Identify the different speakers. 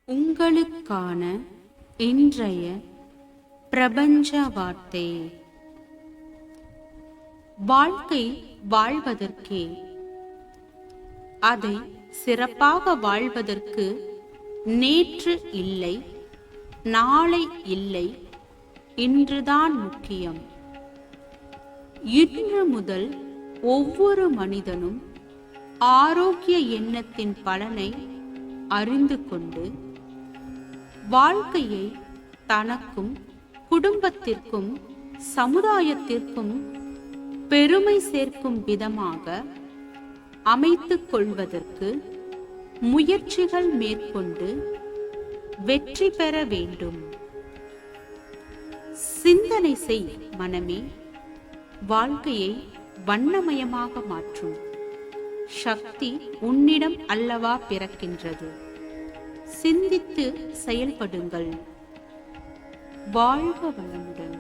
Speaker 1: உங்களுக்கான இன்றைய பிரபஞ்ச வார்த்தை. வாழ்க்கை வாழ்வதற்கே, அதை சிறப்பாக வாழ்வதற்கு நேற்று இல்லை, நாளை இல்லை, இன்றுதான் முக்கியம். இன்று முதல் ஒவ்வொரு மனிதனும் ஆரோக்கிய எண்ணத்தின் பலனை அறிந்து கொண்டு வாழ்க்கையை தனக்கும் குடும்பத்திற்கும் சமுதாயத்திற்கும் பெருமை சேர்க்கும் விதமாக அமைத்துக் கொள்வதற்கு முயற்சிகள் மேற்கொண்டு வெற்றி பெற வேண்டும். சிந்தனை செய் மனமே, வாழ்க்கையை வண்ணமயமாக மாற்றும் சக்தி உன்னிடம் அல்லவா பிறக்கின்றது. சிந்தித்து செயல்படுங்கள். வாழ்க வளமுடன்.